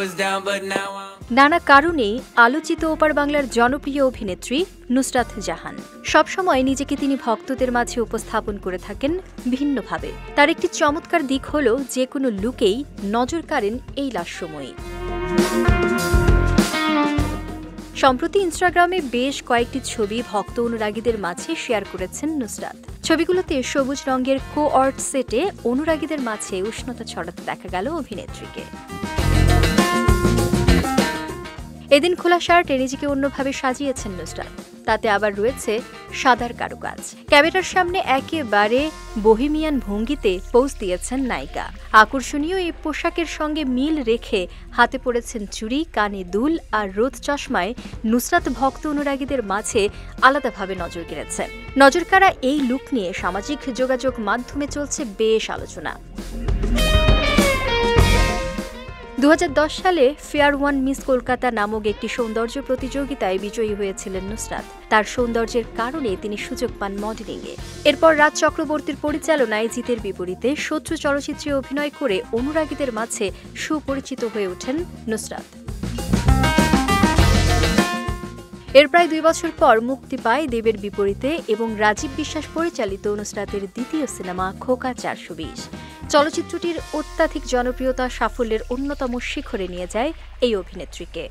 was down, but now I'm নানা কারণে আলোচিত ওপার বাংলার জনপ্রিয় অভিনেত্রী নুসরাত জাহান। সবসময় নিজেকে তিনি ভক্তদের মাঝে উপস্থাপন করে থাকেন ভিন্নভাবে। তার একটি চমৎকার দিক হল যে কোনো লুকেই নজর কাড়েন এই লাস্যময়ী। সম্প্রতি ইনস্টাগ্রামে বেশ কয়েকটি ছবি ভক্ত অনুরাগীদের মাঝে শেয়ার করেছেন নুসরাত। ছবিগুলোতে সবুজ রঙের কো-অর্ট সেটে অনুরাগীদের মাঝে উষ্ণতা ছড়াতে দেখা গেল অভিনেত্রীকে। এদিন খোলা শার্টে নিজেকে অন্যভাবে সাজিয়েছেন নুসরাত। তাতে আবার রয়েছে সাদার কারুকাজ। ক্যামেরার সামনে একেবারে বোহেমিয়ান ভঙ্গিতে পোজ দিয়েছেন নায়িকা। আকর্ষণীয় এই পোশাকের সঙ্গে মিল রেখে হাতে পড়েছেন চুড়ি, কানে দুল আর রোদ চশমায় নুসরাত ভক্ত অনুরাগীদের মাঝে আলাদাভাবে নজর কেড়েছে। নজরকাড়া এই লুক নিয়ে সামাজিক যোগাযোগ মাধ্যমে চলছে বেশ আলোচনা। 2010 সালে ফেয়ার ওয়ান মিস কলকাতা নামক একটি সৌন্দর্য প্রতিযোগিতায় বিজয়ী হয়েছিলেন নুসরাত। তার সৌন্দর্যের কারণে তিনি সুযোগ পান মডেলিংয়ে। এরপর রাজ চক্রবর্তীর পরিচালনায় জিতের বিপরীতে শত্রু চলচ্চিত্রে অভিনয় করে অনুরাগীদের মাঝে সুপরিচিত হয়ে ওঠেন নুসরাত। এর প্রায় 2 বছর পর মুক্তি পায় দেবের বিপরীতে এবং রাজীব বিশ্বাস পরিচালিত নুসরাতের দ্বিতীয় সিনেমা খোকা 420। চলচ্চিত্রটির অত্যাধিক জনপ্রিয়তা সাফল্যের অন্যতম শিখরে নিয়ে যায় এই অভিনেত্রীকে।